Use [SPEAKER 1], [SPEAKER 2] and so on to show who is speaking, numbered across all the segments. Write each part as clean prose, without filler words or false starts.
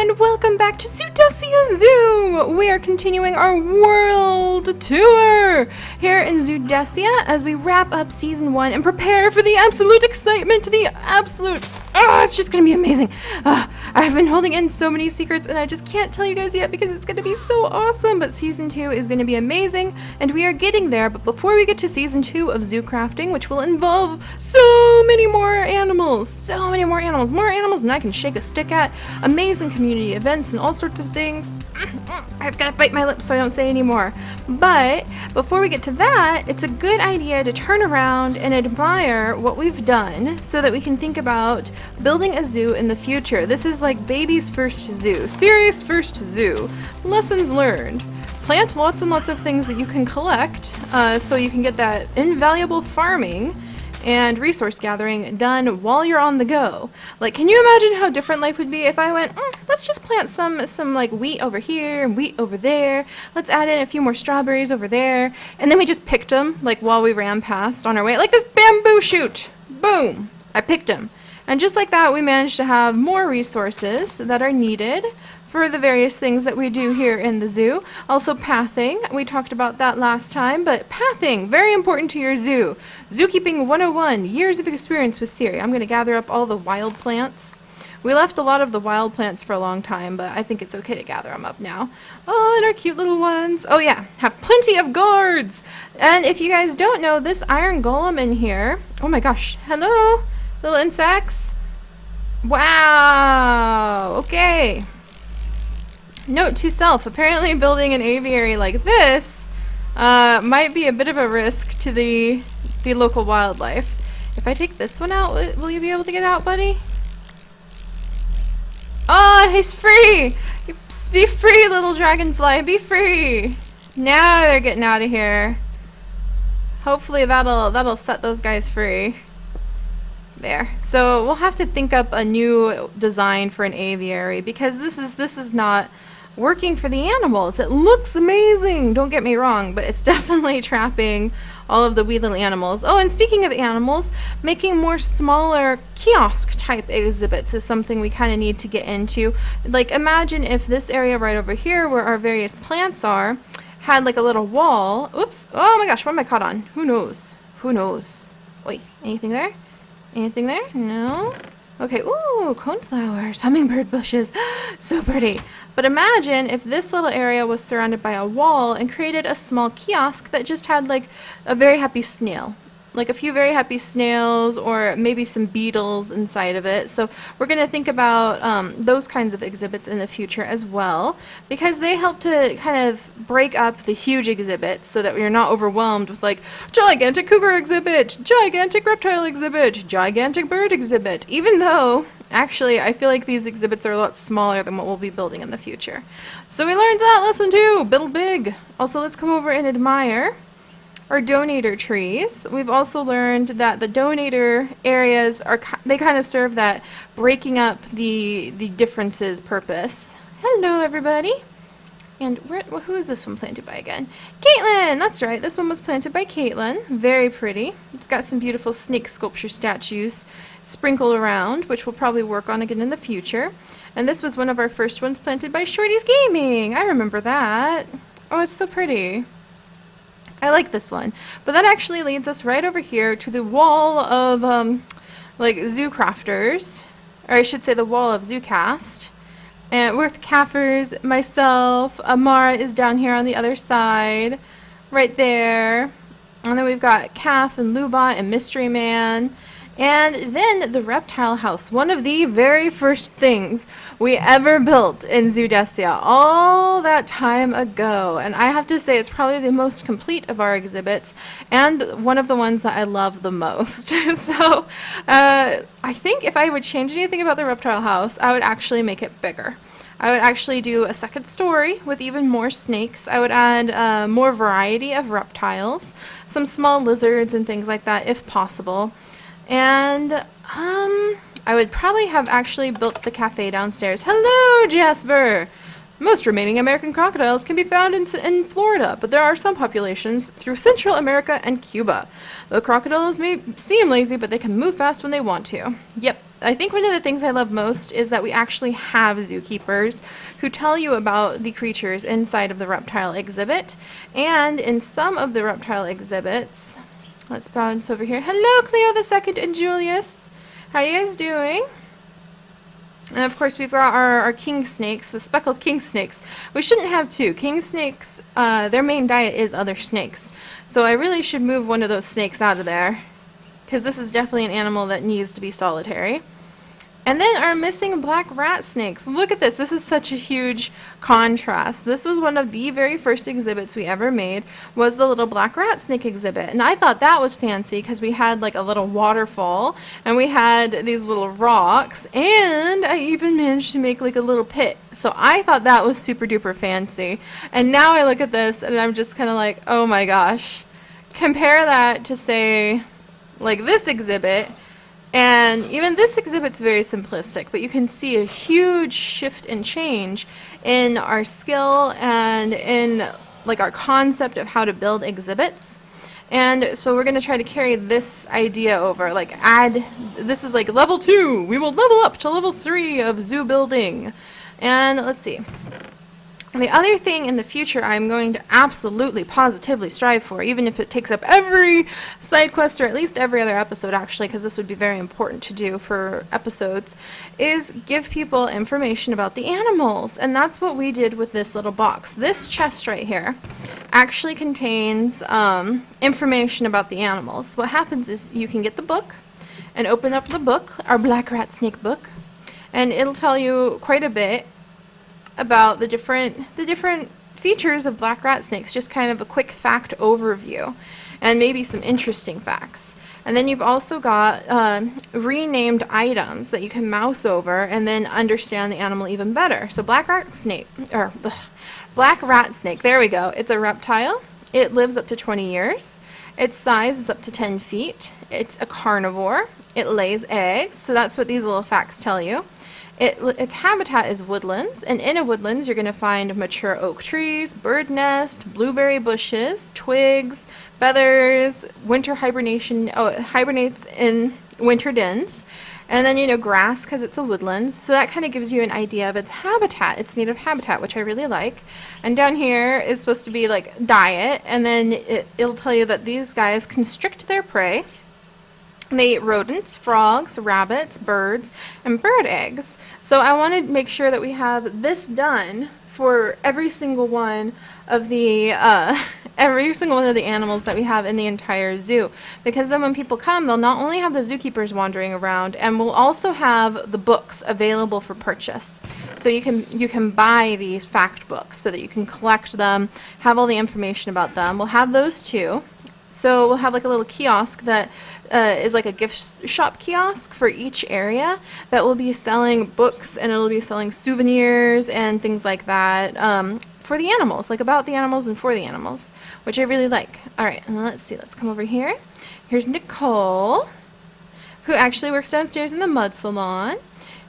[SPEAKER 1] and welcome back to Zoodesia Zoo! We are continuing our world tour here in Zoodesia as we wrap up season 1 and prepare for the absolute excitement, it's just gonna be amazing. I've been holding in so many secrets and I just can't tell you guys yet because it's gonna be so awesome, but season 2 is gonna be amazing and we are getting there. But before we get to season 2 of zoo crafting, which will involve so many more animals, more animals than I can shake a stick at, amazing community events and all sorts of things. I've got to bite my lips so I don't say any more. But before we get to that, it's a good idea to turn around and admire what we've done so that we can think about building a zoo in the future. This is like baby's first zoo, Seri's first zoo. Lessons learned. Plant lots and lots of things that you can collect so you can get that invaluable farming and resource gathering done while you're on the go. Like, can you imagine how different life would be if I went, let's just plant some like wheat over here and wheat over there. Let's add in a few more strawberries over there. And then we just picked them like while we ran past on our way, like this bamboo shoot. Boom, I picked them. And just like that, we managed to have more resources that are needed for the various things that we do here in the zoo. Also pathing, we talked about that last time, but pathing, very important to your zoo. Zookeeping 101, years of experience with Seri. I'm gonna gather up all the wild plants. We left a lot of the wild plants for a long time, but I think it's okay to gather them up now. Oh, and our cute little ones. Oh yeah, have plenty of guards. And if you guys don't know, this iron golem in here, oh my gosh, hello, little insects. Wow, okay. Note to self, apparently building an aviary like this might be a bit of a risk to the local wildlife. If I take this one out, will you be able to get out, buddy? Oh, he's free! Be free, little dragonfly, be free! Now they're getting out of here. Hopefully that'll set those guys free. There. So we'll have to think up a new design for an aviary because this is not working for the animals. It looks amazing, don't get me wrong, but it's definitely trapping all of the wee little animals. Oh, and speaking of animals, making more smaller kiosk type exhibits is something we kind of need to get into. Like, imagine if this area right over here where our various plants are had like a little wall. Oops. Oh my gosh, what am I caught on? Who knows? Who knows? Wait, anything there? Anything there? No? Okay, ooh, coneflowers, hummingbird bushes, so pretty. But imagine if this little area was surrounded by a wall and created a small kiosk that just had like a very happy snail. Like a few very happy snails or maybe some beetles inside of it. So we're going to think about those kinds of exhibits in the future as well, because they help to kind of break up the huge exhibits so that we're not overwhelmed with like gigantic cougar exhibit, gigantic reptile exhibit, gigantic bird exhibit, even though actually I feel like these exhibits are a lot smaller than what we'll be building in the future. So we learned that lesson too, build big. Also, let's come over and admire our donator trees. We've also learned that the donator areas they kind of serve that breaking up the differences purpose. Hello everybody. And who is this one planted by again? Caitlin! That's right, this one was planted by Caitlin. Very pretty. It's got some beautiful snake sculpture statues sprinkled around, which we'll probably work on again in the future. And this was one of our first ones planted by Shorty's Gaming. I remember that. Oh, it's so pretty. I like this one. But that actually leads us right over here to the wall of like zoo crafters, or I should say the wall of ZooCast. And we're with Caffers, myself, Amara is down here on the other side, right there. And then we've got Calf and Lubot and Mystery Man. And then the Reptile House, one of the very first things we ever built in Zoodesia all that time ago. And I have to say it's probably the most complete of our exhibits and one of the ones that I love the most. So I think if I would change anything about the Reptile House, I would actually make it bigger. I would actually do a second story with even more snakes. I would add more variety of reptiles, some small lizards and things like that if possible. And I would probably have actually built the cafe downstairs. Hello, Jasper! Most remaining American crocodiles can be found in Florida, but there are some populations through Central America and Cuba. The crocodiles may seem lazy, but they can move fast when they want to. Yep, I think one of the things I love most is that we actually have zookeepers who tell you about the creatures inside of the reptile exhibit. And in some of the reptile exhibits, let's bounce over here. Hello, Cleo the Second and Julius. How are you guys doing? And of course, we've got our king snakes, the speckled king snakes. We shouldn't have two. King snakes, their main diet is other snakes. So I really should move one of those snakes out of there, because this is definitely an animal that needs to be solitary. And then our missing black rat snakes. Look at this. This is such a huge contrast. This was one of the very first exhibits we ever made, was the little black rat snake exhibit. And I thought that was fancy because we had like a little waterfall and we had these little rocks, and I even managed to make like a little pit. So I thought that was super duper fancy. And now I look at this and I'm just kind of like, oh my gosh. Compare that to, say, like this exhibit. And even this exhibit's very simplistic, but you can see a huge shift and change in our skill and in like our concept of how to build exhibits. And so we're going to try to carry this idea over, like this is like level 2. We will level up to level 3 of zoo building. And let's see. The other thing in the future I'm going to absolutely positively strive for, even if it takes up every side quest or at least every other episode actually, because this would be very important to do for episodes, is give people information about the animals. And that's what we did with this little box. This chest right here actually contains information about the animals. What happens is you can get the book and open up the book, our black rat snake book, and it'll tell you quite a bit about the different features of black rat snakes, just kind of a quick fact overview and maybe some interesting facts. And then you've also got renamed items that you can mouse over and then understand the animal even better. So black rat snake, there we go. It's a reptile. It lives up to 20 years. Its size is up to 10 feet. It's a carnivore. It lays eggs. So that's what these little facts tell you. Its habitat is woodlands, and in a woodlands you're going to find mature oak trees, bird nest, blueberry bushes, twigs, feathers, winter hibernation. Oh, it hibernates in winter dens. And then, you know, grass because it's a woodlands. So that kind of gives you an idea of its habitat, its native habitat, which I really like. And down here is supposed to be like diet, and then it'll tell you that these guys constrict their prey. They eat rodents, frogs, rabbits, birds, and bird eggs. So I want to make sure that we have this done for every single one of the animals that we have in the entire zoo. Because then when people come, they'll not only have the zookeepers wandering around, and we'll also have the books available for purchase. So you can buy these fact books so that you can collect them, have all the information about them. We'll have those too. So we'll have like a little kiosk that is like a gift shop kiosk for each area that will be selling books, and it'll be selling souvenirs and things like that for the animals, like about the animals and for the animals, which I really like. All right, and let's see. Let's come over here. Here's Nicole, who actually works downstairs in the mud salon.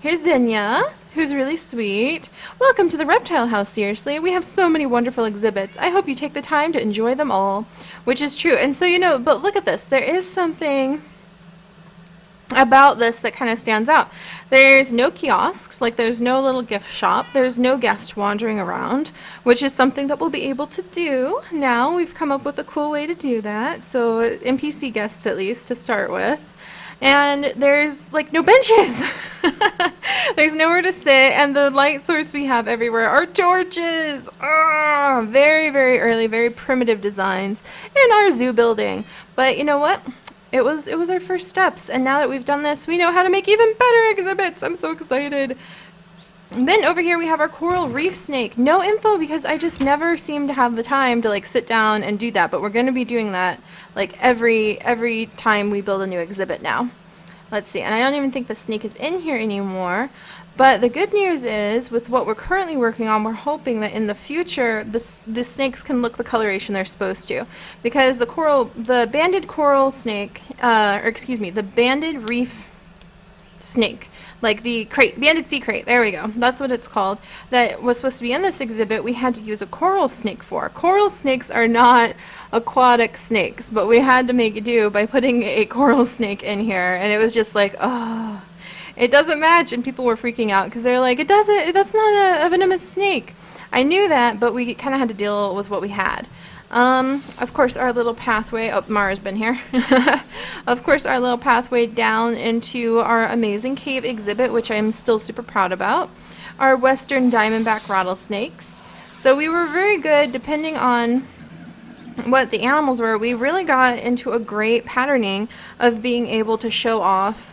[SPEAKER 1] Here's Dinya, who's really sweet. Welcome to the Reptile House, seriously. We have so many wonderful exhibits. I hope you take the time to enjoy them all, which is true. And so, you know, but look at this. There is something about this that kind of stands out. There's no kiosks, like there's no little gift shop. There's no guest wandering around, which is something that we'll be able to do now. We've come up with a cool way to do that. So NPC guests, at least, to start with. And there's like no benches. There's nowhere to sit, and the light source we have everywhere are torches. Oh, very, very early, very primitive designs in our zoo building. But you know what? It was our first steps, and now that we've done this, we know how to make even better exhibits. I'm so excited. And then over here we have our coral reef snake. No info because I just never seem to have the time to like sit down and do that, but we're going to be doing that like every time we build a new exhibit now. Let's see, and I don't even think the snake is in here anymore. But the good news is, with what we're currently working on, we're hoping that in the future the snakes can look the coloration they're supposed to, because the banded coral snake, the banded reef snake, like the banded sea crate, there we go, that's what it's called, that was supposed to be in this exhibit, we had to use a coral snake for. Coral snakes are not aquatic snakes, but we had to make do by putting a coral snake in here, and it was just like, oh, It doesn't match, and people were freaking out because they're like, that's not a venomous snake. I knew that, but we kind of had to deal with what we had. Of course, our little pathway, oh, Mara's been here. Of course, our little pathway down into our amazing cave exhibit, which I'm still super proud about. Our western diamondback rattlesnakes. So we were very good, depending on what the animals were. We really got into a great patterning of being able to show off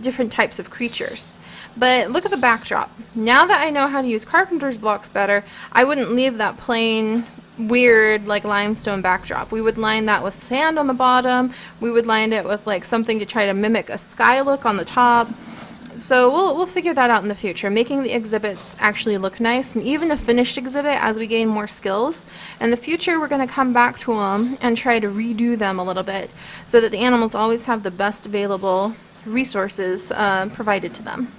[SPEAKER 1] different types of creatures. But look at the backdrop. Now that I know how to use carpenter's blocks better, I wouldn't leave that plain weird like limestone backdrop. We would line that with sand on the bottom. We would line it with like something to try to mimic a sky look on the top. So we'll figure that out in the future, making the exhibits actually look nice, and even a finished exhibit as we gain more skills. In the future, we're going to come back to them and try to redo them a little bit so that the animals always have the best available resources provided to them.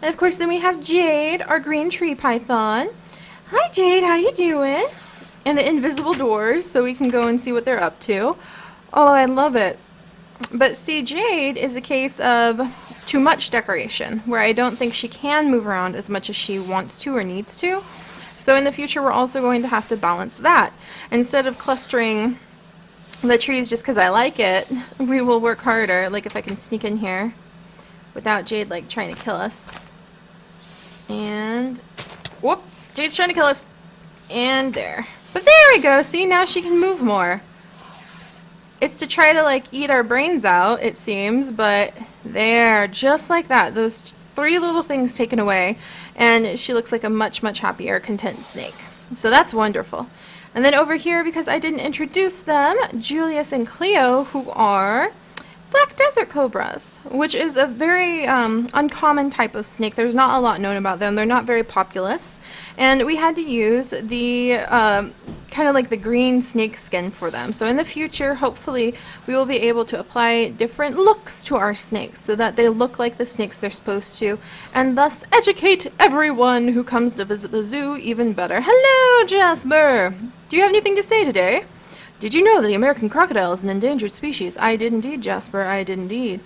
[SPEAKER 1] And of course, then we have Jade, our green tree python. Hi Jade, how you doing? And the invisible doors, so we can go and see what they're up to. Oh, I love it. But see, Jade is a case of too much decoration, where I don't think she can move around as much as she wants to or needs to. So in the future, we're also going to have to balance that. Instead of clustering the trees just because I like it, we will work harder. Like if I can sneak in here without Jade like trying to kill us. And whoop, Jade's trying to kill us. And there. But there we go. See, now she can move more. It's to try to like eat our brains out, it seems, but there, just like that, those three little things taken away, and she looks like a much, much happier, content snake. So that's wonderful. And then over here, because I didn't introduce them, Julius and Cleo, who are black desert cobras, which is a very uncommon type of snake. There's not a lot known about them. They're not very populous. And we had to use the kind of like the green snake skin for them. So in the future, hopefully, we will be able to apply different looks to our snakes so that they look like the snakes they're supposed to, and thus educate everyone who comes to visit the zoo even better. Hello, Jasper! Do you have anything to say today? Did you know the American crocodile is an endangered species? I did indeed, Jasper. I did indeed.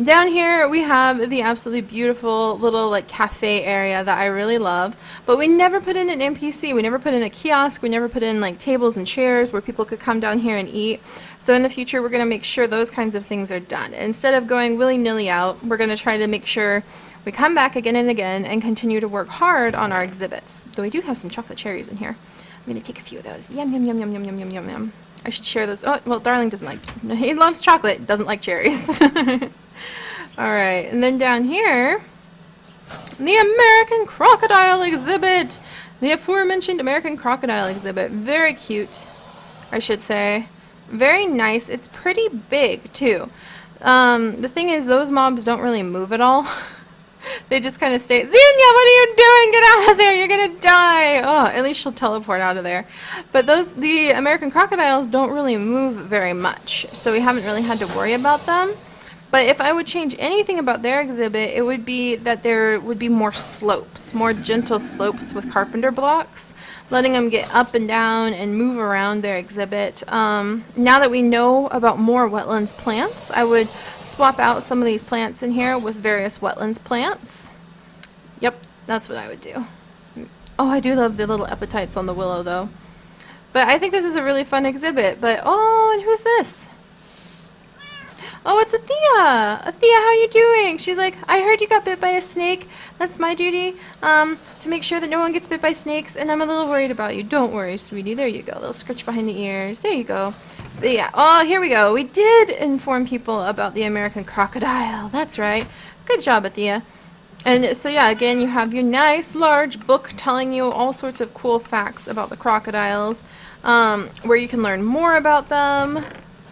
[SPEAKER 1] Down here we have the absolutely beautiful little like cafe area that I really love. But we never put in an NPC. We never put in a kiosk. We never put in like tables and chairs where people could come down here and eat. So in the future we're going to make sure those kinds of things are done. Instead of going willy-nilly out, we're going to try to make sure we come back again and again and continue to work hard on our exhibits. Though we do have some chocolate cherries in here. I'm going to take a few of those. Yum, yum, yum, yum, yum, yum, yum, yum, yum. I should share those. Oh, well, Darling doesn't like... He loves chocolate, doesn't like cherries. Alright, and then down here, the American Crocodile exhibit. The aforementioned American Crocodile exhibit. Very cute, I should say. Very nice. It's pretty big, too. The thing is, those mobs don't really move at all. They just kind of stay, Xenia, what are you doing? Get out of there, you're gonna die! Oh, at least she'll teleport out of there. But the American crocodiles don't really move very much, so we haven't really had to worry about them. But if I would change anything about their exhibit, it would be that there would be more slopes, more gentle slopes with carpenter blocks, letting them get up and down and move around their exhibit. Now that we know about more wetlands plants, I would swap out some of these plants in here with various wetlands plants. Yep, that's what I would do. Oh, I do love the little epitites on the willow, though. But I think this is a really fun exhibit. But, oh, and who's this? Oh, it's Athea! Athea, how you doing? She's like, I heard you got bit by a snake. That's my duty, to make sure that no one gets bit by snakes, and I'm a little worried about you. Don't worry, sweetie. There you go. A little scratch behind the ears. There you go. But yeah, oh, here we go. We did inform people about the American crocodile. That's right. Good job, Athea. And so yeah, again, you have your nice large book telling you all sorts of cool facts about the crocodiles, where you can learn more about them.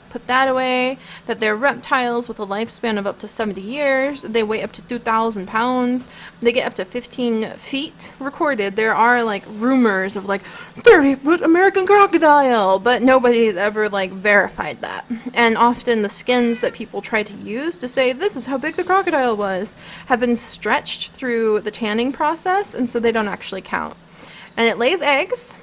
[SPEAKER 1] Put that away, that they're reptiles with a lifespan of up to 70 years. They weigh up to 2,000 pounds. They get up to 15 feet recorded. There are like rumors of like 30-foot American crocodile, but nobody's ever like verified that. And often the skins that people try to use to say this is how big the crocodile was have been stretched through the tanning process, and so they don't actually count. And it lays eggs.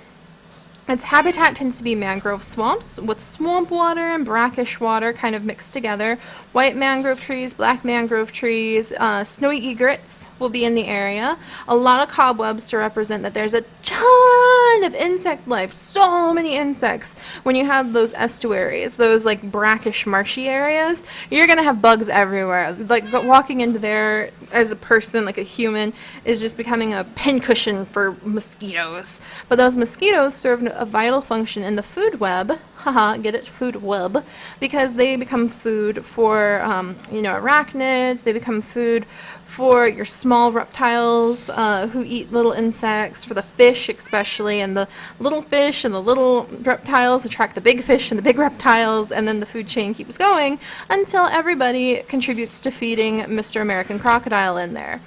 [SPEAKER 1] Its habitat tends to be mangrove swamps with swamp water and brackish water kind of mixed together. White mangrove trees, black mangrove trees, snowy egrets will be in the area. A lot of cobwebs to represent that there's a ton of insect life. So many insects. When you have those estuaries, those like brackish marshy areas, you're going to have bugs everywhere. Like walking into there as a person, like a human, is just becoming a pincushion for mosquitoes. But those mosquitoes serve a vital function in the food web, haha, get it, food web, because they become food for, arachnids, they become food for your small reptiles who eat little insects, for the fish especially, and the little fish and the little reptiles attract the big fish and the big reptiles, and then the food chain keeps going until everybody contributes to feeding Mr. American Crocodile in there.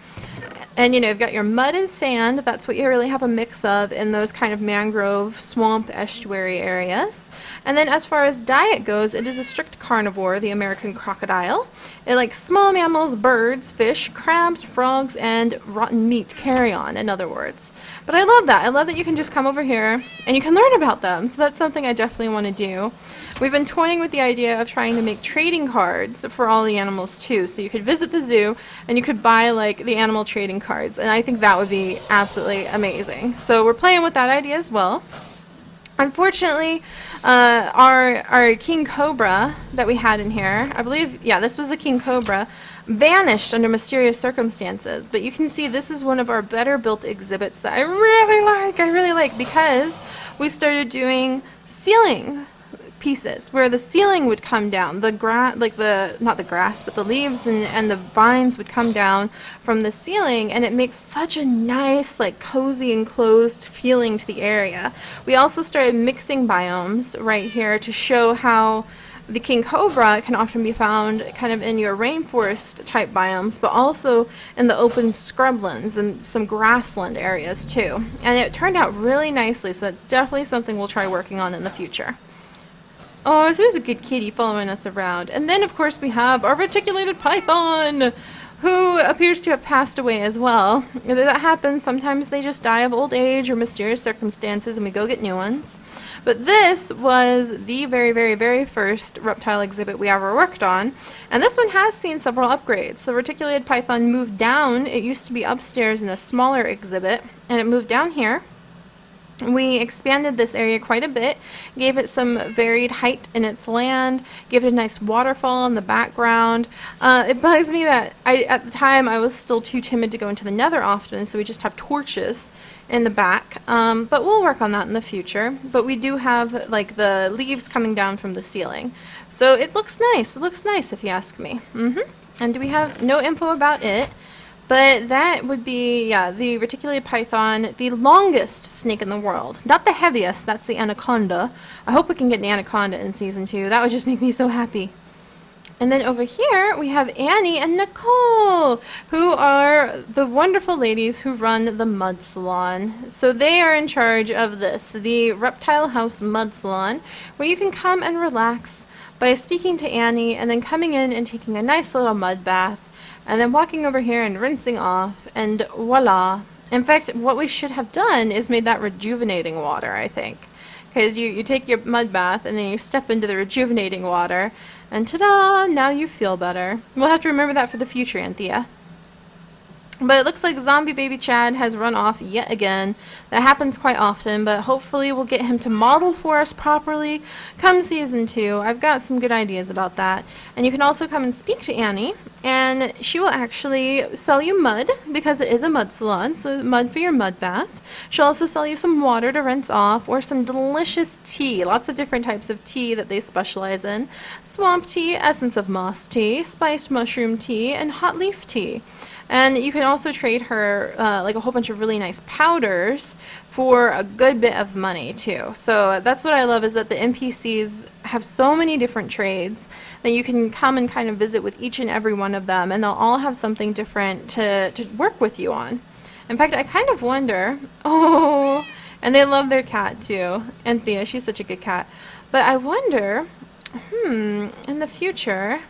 [SPEAKER 1] And you've got your mud and sand. That's what you really have a mix of in those kind of mangrove, swamp, estuary areas. And then as far as diet goes, it is a strict carnivore, the American crocodile. It likes small mammals, birds, fish, crabs, frogs, and rotten meat carrion, in other words. But I love that. I love that you can just come over here and you can learn about them. So that's something I definitely want to do. We've been toying with the idea of trying to make trading cards for all the animals too. So you could visit the zoo and you could buy like the animal trading cards. And I think that would be absolutely amazing. So we're playing with that idea as well. Unfortunately, our king cobra that we had in here, I believe, yeah, this was the king cobra, vanished under mysterious circumstances. But you can see this is one of our better built exhibits that I really like because we started doing ceiling pieces where the ceiling would come down, the not the grass, but the leaves and the vines would come down from the ceiling, and it makes such a nice, like, cozy enclosed feeling to the area. We also started mixing biomes right here to show how the king cobra can often be found kind of in your rainforest type biomes, but also in the open scrublands and some grassland areas too. And it turned out really nicely, so that's definitely something we'll try working on in the future. Oh, so there's a good kitty following us around. And then, of course, we have our reticulated python, who appears to have passed away as well. That happens. Sometimes they just die of old age or mysterious circumstances, and we go get new ones. But this was the very, very, very first reptile exhibit we ever worked on. And this one has seen several upgrades. The reticulated python moved down. It used to be upstairs in a smaller exhibit, and it moved down here. We expanded this area quite a bit, gave it some varied height in its land, gave it a nice waterfall in the background. It bugs me that at the time I was still too timid to go into the nether often, so we just have torches in the back. But we'll work on that in the future. But we do have like the leaves coming down from the ceiling. So it looks nice. It looks nice if you ask me. And we have no info about it. But that would be, yeah, the reticulated python, the longest snake in the world. Not the heaviest, that's the anaconda. I hope we can get an anaconda in season 2. That would just make me so happy. And then over here, we have Annie and Nicole, who are the wonderful ladies who run the Mud Salon. So they are in charge of this, the Reptile House Mud Salon, where you can come and relax by speaking to Annie and then coming in and taking a nice little mud bath. And then walking over here and rinsing off, and voila. In fact, what we should have done is made that rejuvenating water, I think. Because you take your mud bath, and then you step into the rejuvenating water, and ta-da! Now you feel better. We'll have to remember that for the future, Anthea. But it looks like zombie baby Chad has run off yet again. That happens quite often, but hopefully we'll get him to model for us properly come season 2. I've got some good ideas about that. And you can also come and speak to Annie, and she will actually sell you mud, because it is a mud salon, so mud for your mud bath. She'll also sell you some water to rinse off, or some delicious tea. Lots of different types of tea that they specialize in. Swamp tea, essence of moss tea, spiced mushroom tea, and hot leaf tea. And you can also trade her like a whole bunch of really nice powders for a good bit of money too. So that's what I love, is that the NPCs have so many different trades that you can come and kind of visit with each and every one of them, and they'll all have something different to work with you on. In fact, I kind of wonder, oh, and they love their cat too. Anthea, she's such a good cat. But I wonder, in the future,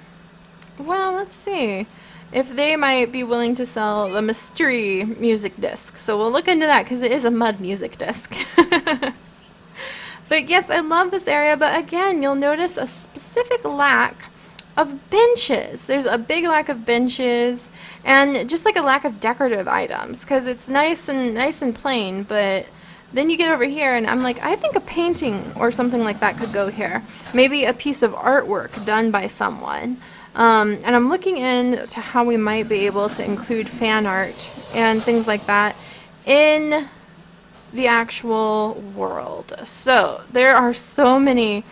[SPEAKER 1] well, let's see, if they might be willing to sell the mystery music disc. So we'll look into that, because it is a mud music disc. But yes, I love this area, but again, you'll notice a specific lack of benches. There's a big lack of benches and just like a lack of decorative items because it's nice and plain, but then you get over here and I'm like, I think a painting or something like that could go here. Maybe a piece of artwork done by someone. And I'm looking into how we might be able to include fan art and things like that in the actual world. So there are so many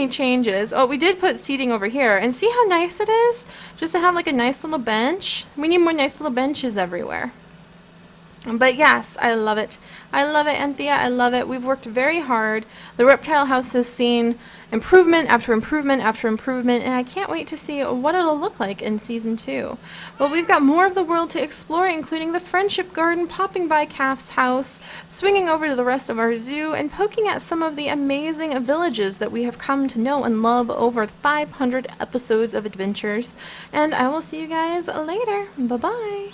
[SPEAKER 1] changes. Oh, we did put seating over here and see how nice it is just to have like a nice little bench. We need more nice little benches everywhere. But yes, I love it. I love it, Anthea. I love it. We've worked very hard. The Reptile House has seen improvement after improvement after improvement, and I can't wait to see what it'll look like in Season 2. Well, we've got more of the world to explore, including the Friendship Garden, popping by Calf's house, swinging over to the rest of our zoo, and poking at some of the amazing villages that we have come to know and love over 500 episodes of adventures. And I will see you guys later. Bye-bye.